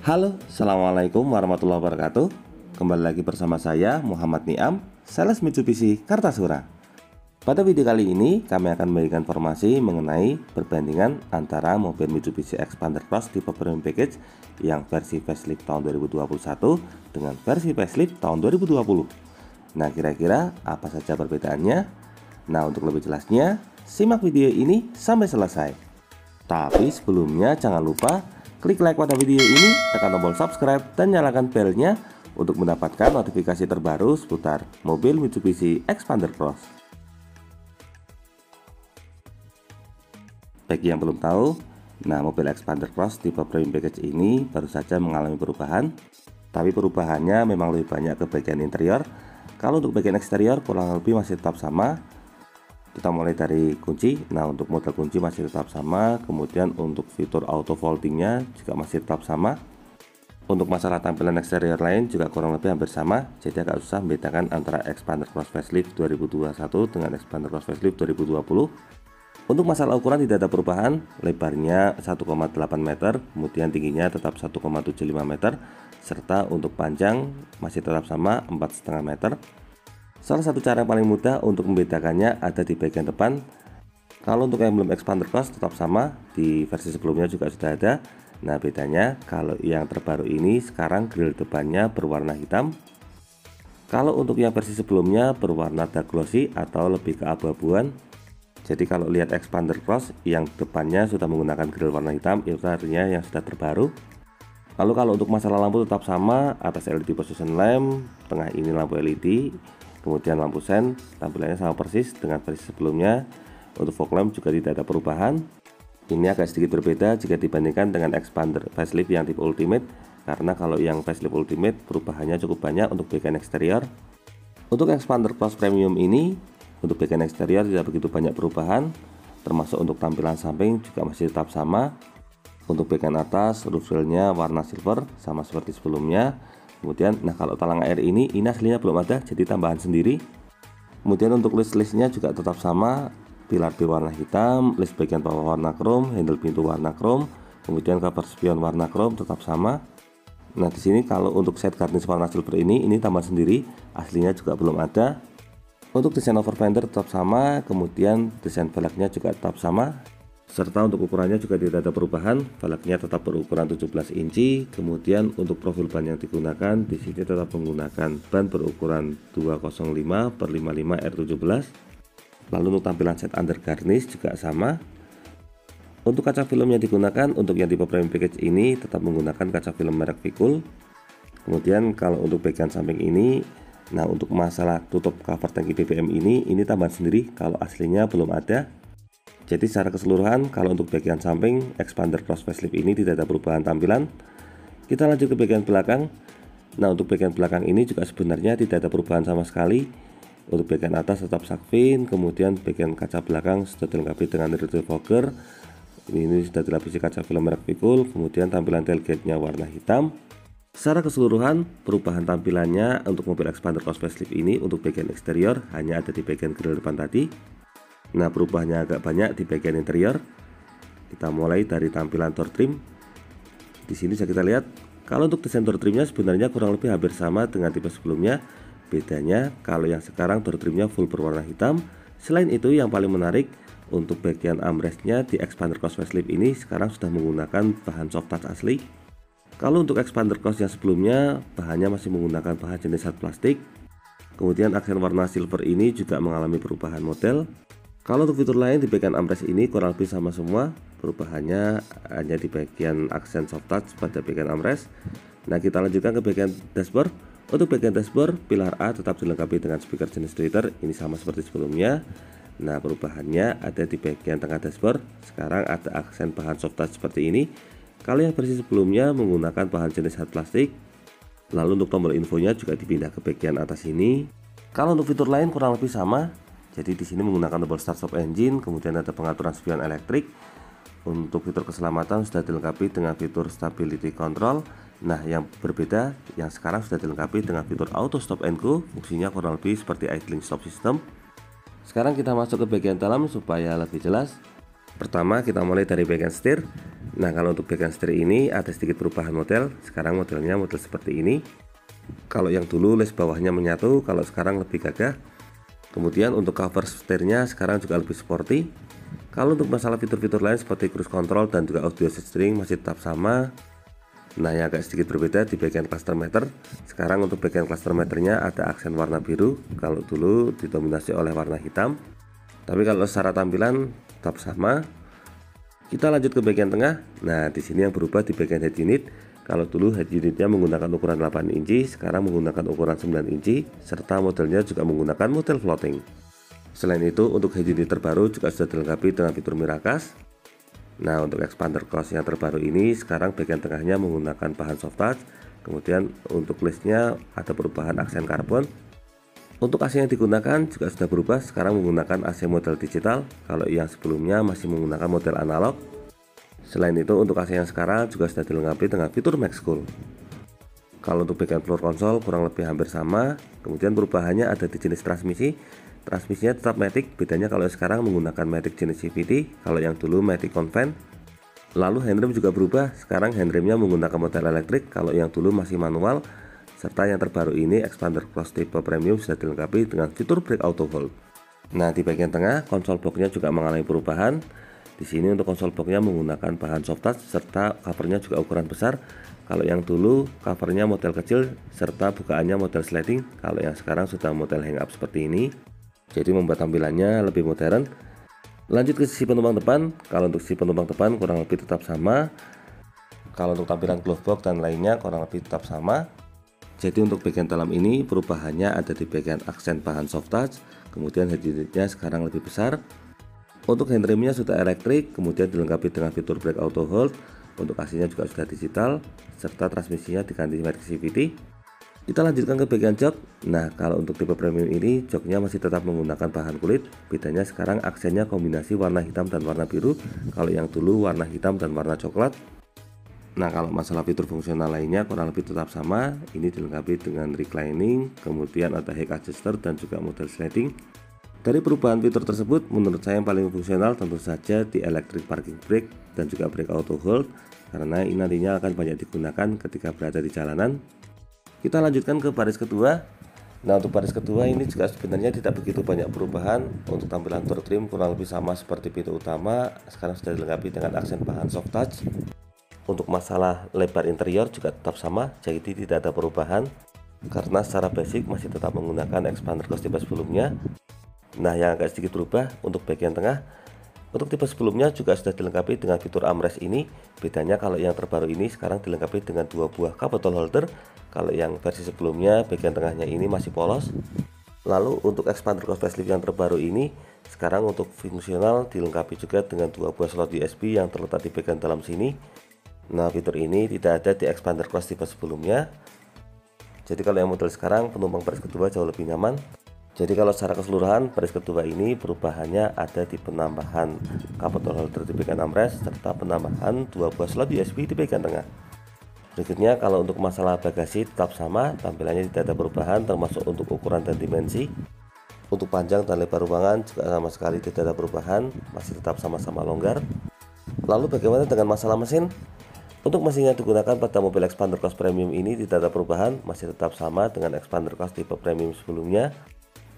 Halo, Assalamualaikum warahmatullahi wabarakatuh. Kembali lagi bersama saya Muhammad Niam, sales Mitsubishi Kartasura. Pada video kali ini kami akan memberikan informasi mengenai perbandingan antara mobil Mitsubishi Xpander Cross tipe Premium Package yang versi facelift tahun 2021 dengan versi facelift tahun 2020. Nah, kira-kira apa saja perbedaannya? Nah, untuk lebih jelasnya, simak video ini sampai selesai. Tapi sebelumnya jangan lupa klik like pada video ini, tekan tombol subscribe dan nyalakan belnya untuk mendapatkan notifikasi terbaru seputar mobil Mitsubishi Xpander Cross. Bagi yang belum tahu, nah mobil Xpander Cross tipe Premium Package ini baru saja mengalami perubahan. Tapi perubahannya memang lebih banyak ke bagian interior. Kalau untuk bagian eksterior kurang lebih masih tetap sama. Kita mulai dari kunci. Nah, untuk model kunci masih tetap sama. Kemudian untuk fitur auto foldingnya juga masih tetap sama. Untuk masalah tampilan eksterior lain juga kurang lebih hampir sama. Jadi agak susah membedakan antara Xpander Cross Facelift 2021 dengan Xpander Cross Facelift 2020. Untuk masalah ukuran tidak ada perubahan. Lebarnya 1,8 meter, kemudian tingginya tetap 1,75 meter, serta untuk panjang masih tetap sama 4,5 meter. Salah satu cara yang paling mudah untuk membedakannya ada di bagian depan. Kalau untuk emblem Xpander Cross tetap sama, di versi sebelumnya juga sudah ada. Nah, bedanya kalau yang terbaru ini sekarang grill depannya berwarna hitam. Kalau untuk yang versi sebelumnya berwarna dark glossy atau lebih ke abu-abuan. Jadi kalau lihat Xpander Cross yang depannya sudah menggunakan grill warna hitam, itu artinya yang sudah terbaru. Lalu kalau untuk masalah lampu tetap sama, atas LED position lamp, tengah ini lampu LED. Kemudian lampu sen tampilannya sama persis dengan versi sebelumnya. Untuk fog lamp juga tidak ada perubahan. Ini agak sedikit berbeda jika dibandingkan dengan Xpander facelift yang tipe Ultimate, karena kalau yang facelift Ultimate perubahannya cukup banyak untuk bagian eksterior. Untuk Xpander Cross Premium ini, untuk bagian eksterior tidak begitu banyak perubahan, termasuk untuk tampilan samping juga masih tetap sama. Untuk bagian atas roof railnya warna silver sama seperti sebelumnya. Kemudian, nah kalau talang air ini aslinya belum ada, jadi tambahan sendiri. Kemudian untuk list-listnya juga tetap sama, pilar berwarna hitam, list bagian bawah warna chrome, handle pintu warna chrome, kemudian cover spion warna chrome tetap sama. Nah di sini kalau untuk set garnish warna silver ini tambah sendiri, aslinya juga belum ada. Untuk desain over fender tetap sama, kemudian desain velgnya juga tetap sama. Serta untuk ukurannya juga tidak ada perubahan, velgnya tetap berukuran 17 inci. Kemudian untuk profil ban yang digunakan di sini tetap menggunakan ban berukuran 205/55 R17. Lalu untuk tampilan set under garnish juga sama. Untuk kaca film yang digunakan untuk yang tipe Premium Package ini tetap menggunakan kaca film merek Vicul. Kemudian kalau untuk bagian samping ini, nah untuk masalah tutup cover tangki BBM ini tambahan sendiri, kalau aslinya belum ada. Jadi secara keseluruhan kalau untuk bagian samping Xpander Cross Facelift ini tidak ada perubahan tampilan. Kita lanjut ke bagian belakang. Nah untuk bagian belakang ini juga sebenarnya tidak ada perubahan sama sekali. Untuk bagian atas tetap shark fin, kemudian bagian kaca belakang sudah dilengkapi dengan rear fogger. Ini sudah dilapisi kaca film merek Vicul. Kemudian tampilan tailgate-nya warna hitam. Secara keseluruhan perubahan tampilannya untuk mobil Xpander Cross Facelift ini untuk bagian eksterior hanya ada di bagian grill depan tadi. Nah, perubahannya agak banyak di bagian interior. Kita mulai dari tampilan door trim. Di sini bisa kita lihat, kalau untuk desain door trimnya sebenarnya kurang lebih hampir sama dengan tipe sebelumnya. Bedanya kalau yang sekarang door trimnya full berwarna hitam. Selain itu yang paling menarik, untuk bagian armrestnya di Xpander Cross Facelift ini sekarang sudah menggunakan bahan soft touch asli. Kalau untuk Xpander Cross yang sebelumnya bahannya masih menggunakan bahan jenis hard plastik. Kemudian aksen warna silver ini juga mengalami perubahan model. Kalau untuk fitur lain di bagian armrest ini kurang lebih sama semua, perubahannya hanya di bagian aksen soft touch pada bagian armrest. Nah kita lanjutkan ke bagian dashboard. Untuk bagian dashboard, pilar A tetap dilengkapi dengan speaker jenis tweeter, ini sama seperti sebelumnya. Nah perubahannya ada di bagian tengah dashboard, sekarang ada aksen bahan soft touch seperti ini. Kalau yang versi sebelumnya menggunakan bahan jenis hard plastik. Lalu untuk tombol infonya juga dipindah ke bagian atas ini. Kalau untuk fitur lain kurang lebih sama. Jadi di sini menggunakan tombol start stop engine, kemudian ada pengaturan spion elektrik. Untuk fitur keselamatan sudah dilengkapi dengan fitur stability control. Nah, yang berbeda yang sekarang sudah dilengkapi dengan fitur auto stop and go, fungsinya kurang lebih seperti idling stop system. Sekarang kita masuk ke bagian dalam supaya lebih jelas. Pertama kita mulai dari bagian setir. Nah, kalau untuk bagian setir ini ada sedikit perubahan model. Sekarang modelnya model seperti ini. Kalau yang dulu les bawahnya menyatu, kalau sekarang lebih gagah. Kemudian untuk cover setirnya sekarang juga lebih sporty. Kalau untuk masalah fitur-fitur lain seperti cruise control dan juga audio steering masih tetap sama. Nah, yang agak sedikit berbeda di bagian cluster meter. Sekarang untuk bagian cluster meternya ada aksen warna biru. Kalau dulu didominasi oleh warna hitam. Tapi kalau secara tampilan tetap sama. Kita lanjut ke bagian tengah. Nah, di sini yang berubah di bagian head unit. Kalau dulu head unitnya menggunakan ukuran 8 inci, sekarang menggunakan ukuran 9 inci, serta modelnya juga menggunakan model floating. Selain itu, untuk head unit terbaru juga sudah dilengkapi dengan fitur Miracast. Nah, untuk expander cross yang terbaru ini sekarang bagian tengahnya menggunakan bahan soft touch. Kemudian untuk listnya ada perubahan aksen karbon. Untuk AC yang digunakan juga sudah berubah, sekarang menggunakan AC model digital. Kalau yang sebelumnya masih menggunakan model analog. Selain itu, untuk AC yang sekarang juga sudah dilengkapi dengan fitur Max Cool. Kalau untuk bagian floor console kurang lebih hampir sama. Kemudian perubahannya ada di jenis transmisi. Transmisinya tetap Matic, bedanya kalau sekarang menggunakan Matic jenis CVT, kalau yang dulu Matic Convent. Lalu handrem juga berubah, sekarang handremnya menggunakan model elektrik, kalau yang dulu masih manual. Serta yang terbaru ini expander cross tipe premium sudah dilengkapi dengan fitur brake auto hold. Nah, di bagian tengah konsol boxnya juga mengalami perubahan. Di sini untuk konsol boxnya menggunakan bahan soft touch serta covernya juga ukuran besar. Kalau yang dulu covernya model kecil serta bukaannya model sliding, kalau yang sekarang sudah model hang up seperti ini. Jadi membuat tampilannya lebih modern. Lanjut ke sisi penumpang depan. Kalau untuk sisi penumpang depan kurang lebih tetap sama. Kalau untuk tampilan glove box dan lainnya kurang lebih tetap sama. Jadi untuk bagian dalam ini perubahannya ada di bagian aksen bahan soft touch. Kemudian head unitnya sekarang lebih besar. Untuk handremnya sudah elektrik, kemudian dilengkapi dengan fitur brake auto hold. Untuk AC-nya juga sudah digital, serta transmisinya diganti Matic CVT. Kita lanjutkan ke bagian jok. Nah, kalau untuk tipe premium ini joknya masih tetap menggunakan bahan kulit. Bedanya sekarang aksennya kombinasi warna hitam dan warna biru. Kalau yang dulu warna hitam dan warna coklat. Nah, kalau masalah fitur fungsional lainnya kurang lebih tetap sama. Ini dilengkapi dengan reclining, kemudian ada head adjuster dan juga model sliding. Dari perubahan fitur tersebut, menurut saya yang paling fungsional tentu saja di electric parking brake dan juga brake auto hold, karena ini nantinya akan banyak digunakan ketika berada di jalanan. Kita lanjutkan ke baris kedua. Nah, untuk baris kedua ini juga sebenarnya tidak begitu banyak perubahan. Untuk tampilan door trim kurang lebih sama seperti pintu utama, sekarang sudah dilengkapi dengan aksen bahan soft touch. Untuk masalah lebar interior juga tetap sama, jadi tidak ada perubahan karena secara basic masih tetap menggunakan expander cross tipe sebelumnya. Nah, yang agak sedikit berubah untuk bagian tengah. Untuk tipe sebelumnya juga sudah dilengkapi dengan fitur armrest ini. Bedanya kalau yang terbaru ini sekarang dilengkapi dengan 2 buah cup bottle holder. Kalau yang versi sebelumnya bagian tengahnya ini masih polos. Lalu untuk expander cross facelift yang terbaru ini sekarang untuk fungsional dilengkapi juga dengan 2 buah slot USB yang terletak di bagian dalam sini. Nah, fitur ini tidak ada di expander cross tipe sebelumnya. Jadi kalau yang model sekarang penumpang baris kedua jauh lebih nyaman. Jadi kalau secara keseluruhan baris kedua ini perubahannya ada di penambahan cup bottle holder di bagian armrest serta penambahan 2 buah slot USB di bagian tengah. Berikutnya kalau untuk masalah bagasi tetap sama, tampilannya tidak ada perubahan termasuk untuk ukuran dan dimensi. Untuk panjang dan lebar ruangan juga sama sekali tidak ada perubahan, masih tetap sama-sama longgar. Lalu bagaimana dengan masalah mesin? Untuk mesin yang digunakan pada mobil expander cross premium ini tidak ada perubahan, masih tetap sama dengan expander cross tipe premium sebelumnya.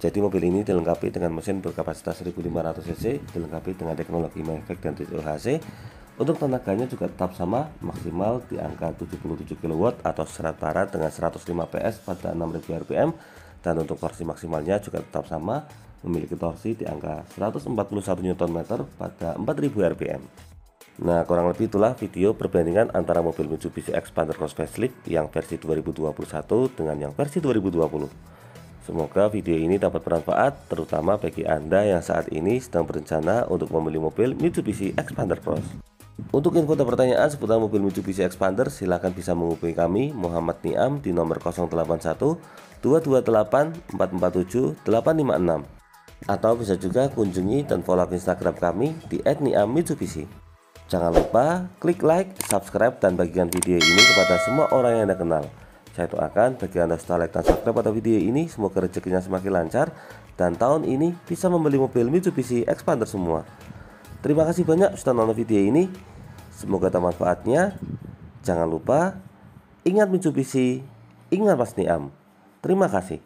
Jadi mobil ini dilengkapi dengan mesin berkapasitas 1500 cc, dilengkapi dengan teknologi Mavic dan TCOHC. Untuk tenaganya juga tetap sama, maksimal di angka 77 kW atau setara dengan 105 PS pada 6000 rpm. Dan untuk torsi maksimalnya juga tetap sama, memiliki torsi di angka 141 Nm pada 4000 rpm. Nah, kurang lebih itulah video perbandingan antara mobil Mitsubishi Expander Cross Facelift yang versi 2021 dengan yang versi 2020. Semoga video ini dapat bermanfaat, terutama bagi Anda yang saat ini sedang berencana untuk membeli mobil Mitsubishi Expander Cross. Untuk info dan pertanyaan seputar mobil Mitsubishi Expander, silahkan bisa menghubungi kami, Muhammad Niam, di nomor 081 228 447 856. Atau bisa juga kunjungi dan follow Instagram kami di @niammitsubishi. Jangan lupa klik like, subscribe, dan bagikan video ini kepada semua orang yang Anda kenal. Saya doakan bagi Anda setelah like dan subscribe pada video ini, semoga rezekinya semakin lancar dan tahun ini bisa membeli mobil Mitsubishi Expander semua. Terima kasih banyak sudah nonton video ini. Semoga tahu manfaatnya. Jangan lupa, ingat Mitsubishi, ingat Mas Niam. Terima kasih.